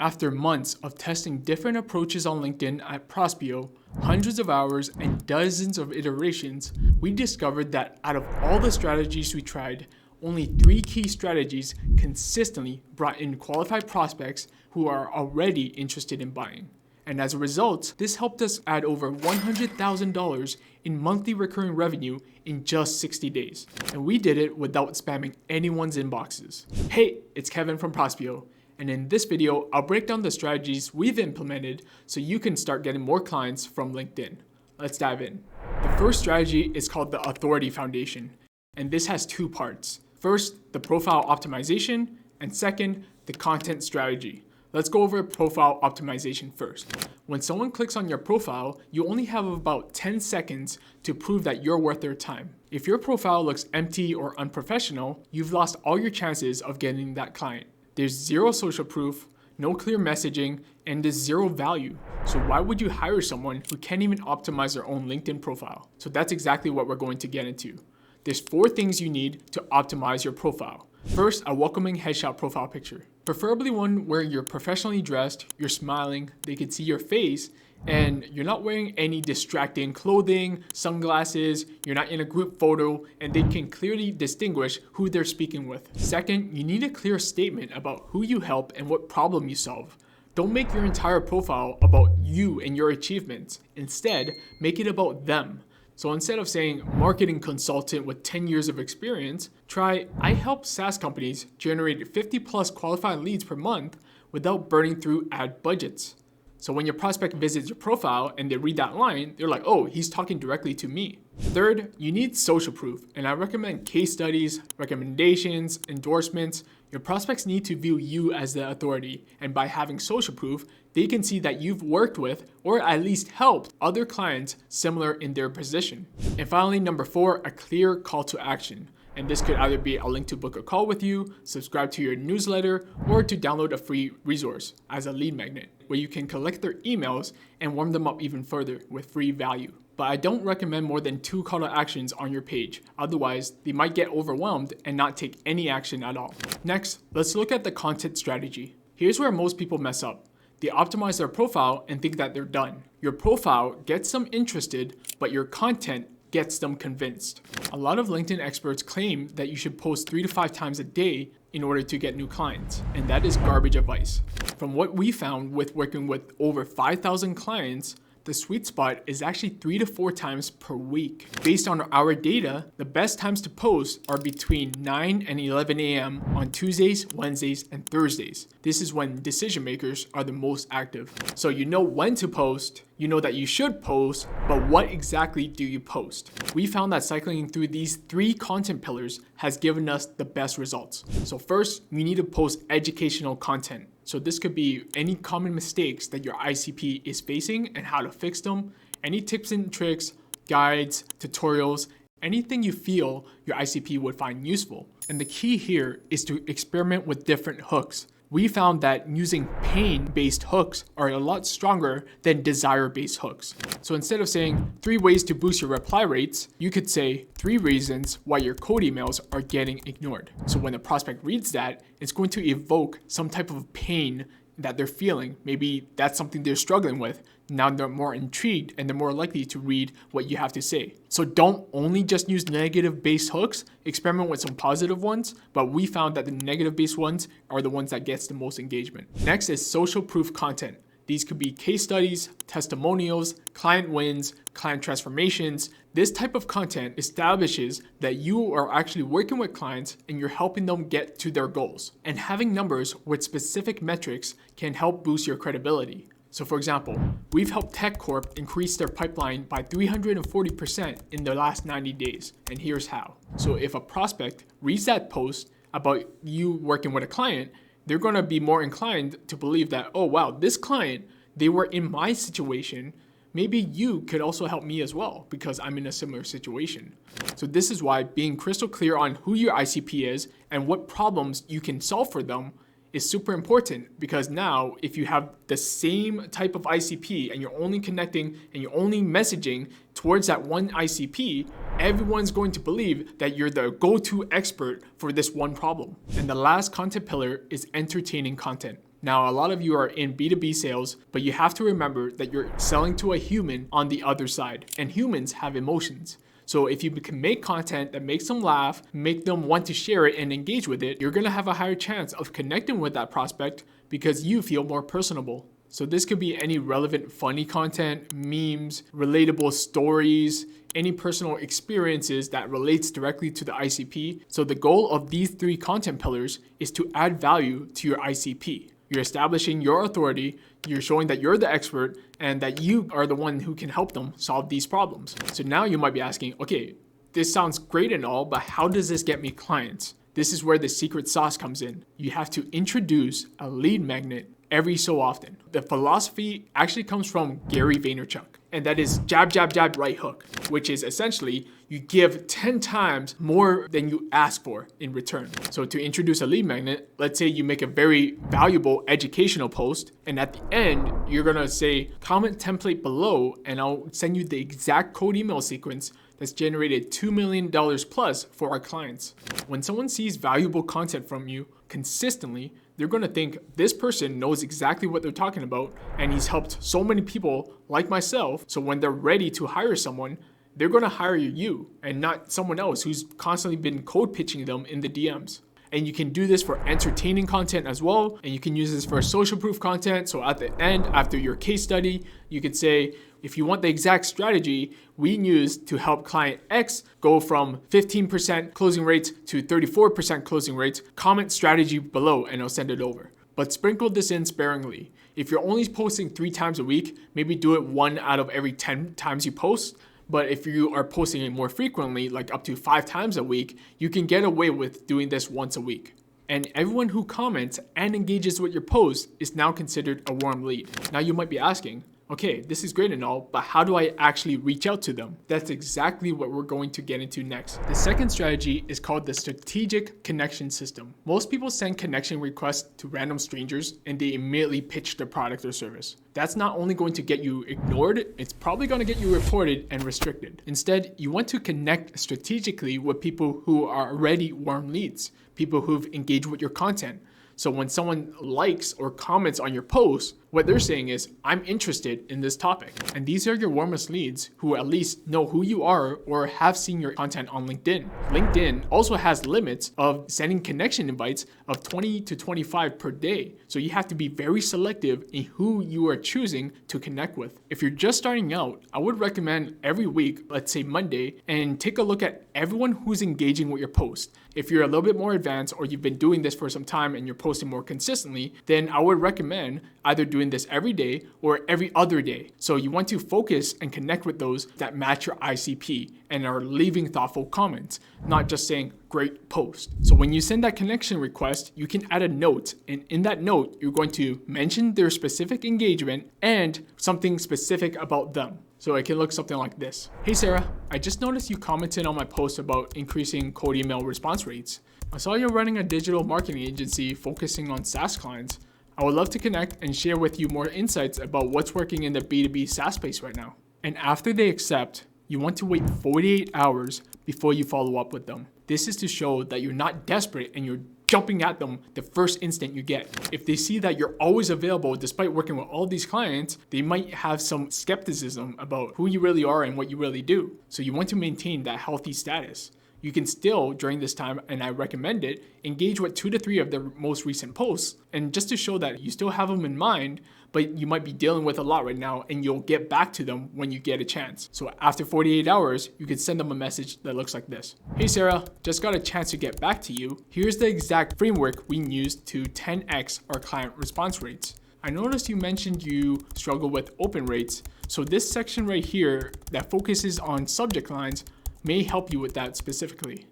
After months of testing different approaches on LinkedIn at Prospio, hundreds of hours and dozens of iterations, we discovered that out of all the strategies we tried, only 3 key strategies consistently brought in qualified prospects who are already interested in buying. And as a result, this helped us add over $100,000 in monthly recurring revenue in just 60 days. And we did it without spamming anyone's inboxes. Hey, it's Kevin from Prospio. And in this video, I'll break down the strategies we've implemented so you can start getting more clients from LinkedIn. Let's dive in. The first strategy is called the Authority Foundation, and this has 2 parts. First, the profile optimization, and second, the content strategy. Let's go over profile optimization first. When someone clicks on your profile, you only have about 10 seconds to prove that you're worth their time. If your profile looks empty or unprofessional, you've lost all your chances of getting that client. There's 0 social proof, no clear messaging, and there's 0 value. So why would you hire someone who can't even optimize their own LinkedIn profile? So that's exactly what we're going to get into. There's 4 things you need to optimize your profile. First, a welcoming headshot profile picture. Preferably one where you're professionally dressed, you're smiling, they can see your face, and you're not wearing any distracting clothing, sunglasses, you're not in a group photo, and they can clearly distinguish who they're speaking with. Second, you need a clear statement about who you help and what problem you solve. Don't make your entire profile about you and your achievements. Instead, make it about them. So instead of saying marketing consultant with 10 years of experience, try I help SaaS companies generate 50 plus qualified leads per month without burning through ad budgets. So when your prospect visits your profile and they read that line, they're like, oh, he's talking directly to me. Third, you need social proof, and I recommend case studies, recommendations, endorsements. Your prospects need to view you as the authority, and by having social proof, they can see that you've worked with or at least helped other clients similar in their position. And finally, number 4, a clear call to action. And this could either be a link to book a call with you, subscribe to your newsletter, or to download a free resource as a lead magnet, where you can collect their emails and warm them up even further with free value. But I don't recommend more than 2 call to actions on your page. Otherwise, they might get overwhelmed and not take any action at all. Next, let's look at the content strategy. Here's where most people mess up. They optimize their profile and think that they're done. Your profile gets them interested, but your content gets them convinced. A lot of LinkedIn experts claim that you should post 3 to 5 times a day in order to get new clients, and that is garbage advice. From what we found with working with over 5,000 clients, the sweet spot is actually 3 to 4 times per week. Based on our data, the best times to post are between 9 and 11 a.m. on Tuesdays, Wednesdays, and Thursdays. This is when decision makers are the most active. So you know when to post, you know that you should post, but what exactly do you post? We found that cycling through these 3 content pillars has given us the best results. So first, you need to post educational content. So this could be any common mistakes that your ICP is facing and how to fix them, any tips and tricks, guides, tutorials, anything you feel your ICP would find useful. And the key here is to experiment with different hooks. We found that using pain-based hooks are a lot stronger than desire-based hooks. So instead of saying 3 ways to boost your reply rates, you could say 3 reasons why your cold emails are getting ignored. So when the prospect reads that, it's going to evoke some type of pain that they're feeling. Maybe that's something they're struggling with. Now they're more intrigued and they're more likely to read what you have to say. So don't only just use negative based hooks, experiment with some positive ones, but we found that the negative based ones are the ones that gets the most engagement. Next is social proof content. These could be case studies, testimonials, client wins, client transformations. This type of content establishes that you are actually working with clients and you're helping them get to their goals. And having numbers with specific metrics can help boost your credibility. So for example, we've helped Tech Corp increase their pipeline by 340% in the last 90 days. And here's how. So if a prospect reads that post about you working with a client, they're going to be more inclined to believe that, oh wow, this client, they were in my situation. Maybe you could also help me as well because I'm in a similar situation. So this is why being crystal clear on who your ICP is and what problems you can solve for them is super important, because now if you have the same type of ICP and you're only connecting and you're only messaging towards that one ICP, everyone's going to believe that you're the go-to expert for this one problem. And the last content pillar is entertaining content. Now, a lot of you are in B2B sales, but you have to remember that you're selling to a human on the other side, and humans have emotions. So if you can make content that makes them laugh, make them want to share it and engage with it, you're gonna have a higher chance of connecting with that prospect because you feel more personable. So this could be any relevant funny content, memes, relatable stories, any personal experiences that relates directly to the ICP. So the goal of these 3 content pillars is to add value to your ICP. You're establishing your authority, you're showing that you're the expert and that you are the one who can help them solve these problems. So now you might be asking, okay, this sounds great and all, but how does this get me clients? This is where the secret sauce comes in. You have to introduce a lead magnet every so often. The philosophy actually comes from Gary Vaynerchuk, and that is jab, jab, jab, right hook, which is essentially you give 10 times more than you ask for in return. So to introduce a lead magnet, let's say you make a very valuable educational post, and at the end, you're gonna say, comment template below, and I'll send you the exact code email sequence that's generated $2 million plus for our clients. When someone sees valuable content from you consistently, they're gonna think this person knows exactly what they're talking about and he's helped so many people like myself. So when they're ready to hire someone, they're gonna hire you and not someone else who's constantly been code pitching them in the DMs. And you can do this for entertaining content as well. And you can use this for social proof content. So at the end, after your case study, you could say, if you want the exact strategy we used to help client X go from 15% closing rates to 34% closing rates, comment strategy below and I'll send it over. But sprinkle this in sparingly. If you're only posting 3 times a week, maybe do it 1 out of every 10 times you post. But if you are posting it more frequently, like up to 5 times a week, you can get away with doing this once a week. And everyone who comments and engages with your post is now considered a warm lead. Now you might be asking, okay, this is great and all, but how do I actually reach out to them? That's exactly what we're going to get into next. The second strategy is called the strategic connection system. Most people send connection requests to random strangers and they immediately pitch their product or service. That's not only going to get you ignored, it's probably going to get you reported and restricted. Instead, you want to connect strategically with people who are already warm leads, people who've engaged with your content. So when someone likes or comments on your post, what they're saying is, I'm interested in this topic. And these are your warmest leads who at least know who you are or have seen your content on LinkedIn. LinkedIn also has limits of sending connection invites of 20 to 25 per day. So you have to be very selective in who you are choosing to connect with. If you're just starting out, I would recommend every week, let's say Monday, and take a look at everyone who's engaging with your post. If you're a little bit more advanced or you've been doing this for some time and you're posting more consistently, then I would recommend either doing this every day or every other day. So you want to focus and connect with those that match your ICP and are leaving thoughtful comments, not just saying great post. So when you send that connection request, you can add a note, and in that note, you're going to mention their specific engagement and something specific about them. So it can look something like this. Hey Sarah, I just noticed you commented on my post about increasing cold email response rates. I saw you're running a digital marketing agency focusing on SaaS clients. I would love to connect and share with you more insights about what's working in the B2B SaaS space right now. And after they accept, you want to wait 48 hours before you follow up with them. This is to show that you're not desperate and you're jumping at them the first instant you get. If they see that you're always available despite working with all these clients, they might have some skepticism about who you really are and what you really do. So you want to maintain that healthy status. You can still, during this time, and I recommend it, engage with 2 to 3 of their most recent posts, and just to show that you still have them in mind, but you might be dealing with a lot right now and you'll get back to them when you get a chance. So after 48 hours, you could send them a message that looks like this. Hey Sarah, just got a chance to get back to you. Here's the exact framework we used to 10x our client response rates. I noticed you mentioned you struggle with open rates. So this section right here that focuses on subject lines may help you with that specifically.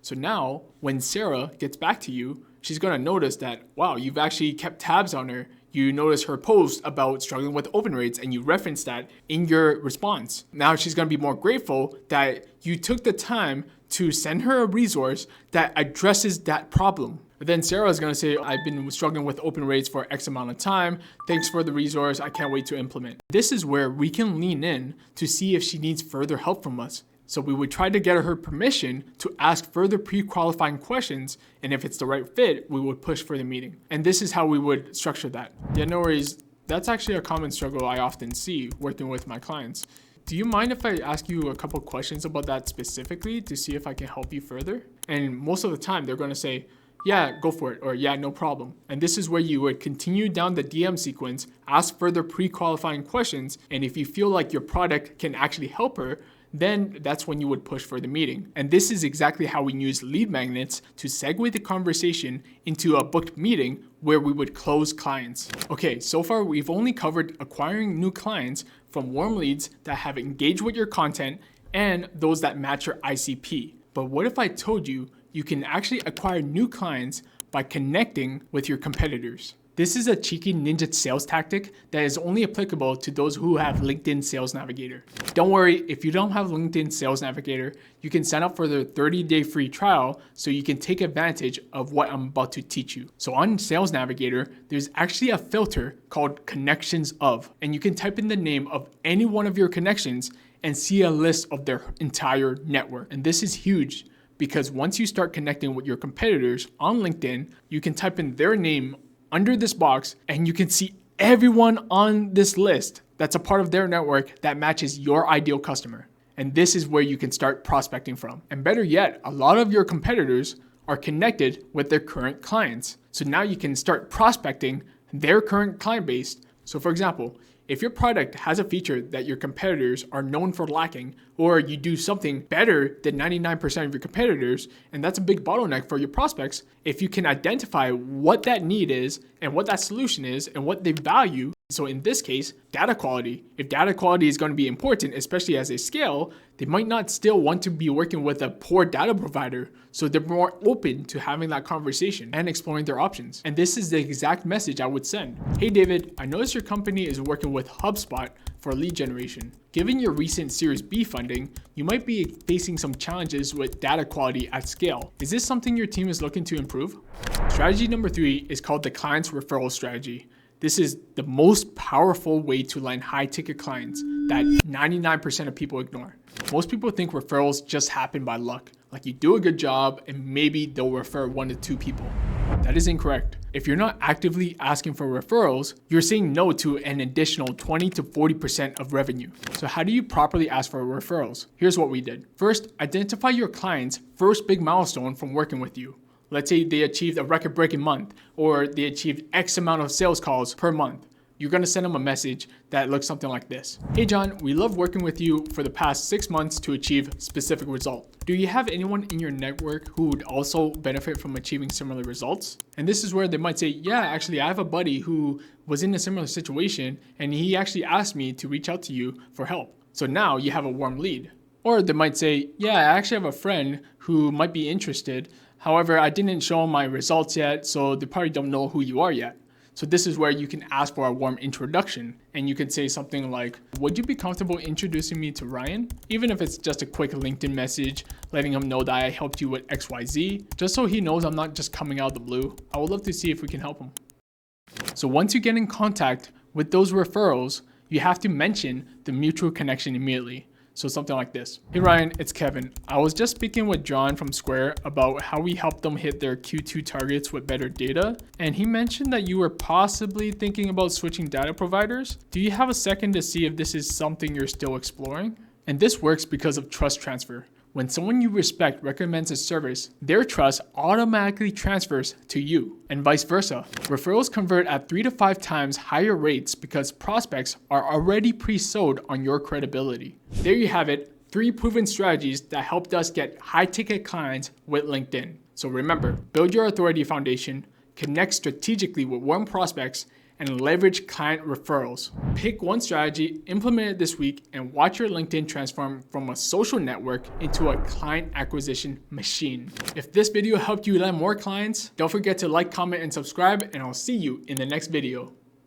So now when Sarah gets back to you, she's gonna notice that, wow, you've actually kept tabs on her. You notice her post about struggling with open rates and you reference that in your response. Now she's gonna be more grateful that you took the time to send her a resource that addresses that problem. But then Sarah is gonna say, I've been struggling with open rates for X amount of time. Thanks for the resource, I can't wait to implement. This is where we can lean in to see if she needs further help from us. So we would try to get her permission to ask further pre-qualifying questions, and if it's the right fit, we would push for the meeting. And this is how we would structure that. Yeah, no worries. That's actually a common struggle I often see working with my clients. Do you mind if I ask you a couple questions about that specifically to see if I can help you further? And most of the time they're going to say, yeah, go for it, or yeah, no problem. And this is where you would continue down the DM sequence, ask further pre-qualifying questions, and if you feel like your product can actually help her, then that's when you would push for the meeting. And this is exactly how we use lead magnets to segue the conversation into a booked meeting where we would close clients. Okay, so far we've only covered acquiring new clients from warm leads that have engaged with your content and those that match your ICP. But what if I told you you can actually acquire new clients by connecting with your competitors? This is a cheeky ninja sales tactic that is only applicable to those who have LinkedIn Sales Navigator. Don't worry, if you don't have LinkedIn Sales Navigator, you can sign up for the 30-day free trial so you can take advantage of what I'm about to teach you. So on Sales Navigator, there's actually a filter called Connections Of, and you can type in the name of any one of your connections and see a list of their entire network. And this is huge because once you start connecting with your competitors on LinkedIn, you can type in their name under this box and you can see everyone on this list that's a part of their network that matches your ideal customer. And this is where you can start prospecting from. And better yet, a lot of your competitors are connected with their current clients. So now you can start prospecting their current client base. So for example, if your product has a feature that your competitors are known for lacking, or you do something better than 99% of your competitors, and that's a big bottleneck for your prospects, if you can identify what that need is and what that solution is and what they value. So in this case, data quality. If data quality is going to be important, especially as they scale, they might not still want to be working with a poor data provider. So they're more open to having that conversation and exploring their options. And this is the exact message I would send. Hey David, I noticed your company is working with HubSpot for lead generation. Given your recent Series B funding, you might be facing some challenges with data quality at scale. Is this something your team is looking to improve? Strategy number 3 is called the client's referral strategy. This is the most powerful way to land high ticket clients that 99% of people ignore. Most people think referrals just happen by luck. Like you do a good job and maybe they'll refer 1 to 2 people. That is incorrect. If you're not actively asking for referrals, you're saying no to an additional 20 to 40% of revenue. So how do you properly ask for referrals? Here's what we did. First, identify your client's first big milestone from working with you. Let's say they achieved a record-breaking month, or they achieved X amount of sales calls per month. You're gonna send them a message that looks something like this. Hey John, we love working with you for the past 6 months to achieve specific result. Do you have anyone in your network who would also benefit from achieving similar results? And this is where they might say, yeah, actually I have a buddy who was in a similar situation and he actually asked me to reach out to you for help. So now you have a warm lead. Or they might say, yeah, I actually have a friend who might be interested. However, I didn't show them my results yet, so they probably don't know who you are yet. So this is where you can ask for a warm introduction, and you can say something like, would you be comfortable introducing me to Ryan? Even if it's just a quick LinkedIn message, letting him know that I helped you with XYZ, just so he knows I'm not just coming out of the blue. I would love to see if we can help him. So once you get in contact with those referrals, you have to mention the mutual connection immediately. So something like this. Hey Ryan, it's Kevin. I was just speaking with John from Square about how we helped them hit their Q2 targets with better data. And he mentioned that you were possibly thinking about switching data providers. Do you have a second to see if this is something you're still exploring? And this works because of trust transfer. When someone you respect recommends a service, their trust automatically transfers to you, and vice versa. Referrals convert at 3 to 5 times higher rates because prospects are already pre-sold on your credibility. There you have it, 3 proven strategies that helped us get high-ticket clients with LinkedIn. So remember, build your authority foundation, connect strategically with warm prospects, and leverage client referrals. Pick one strategy, implement it this week, and watch your LinkedIn transform from a social network into a client acquisition machine. If this video helped you land more clients, don't forget to like, comment, and subscribe, and I'll see you in the next video.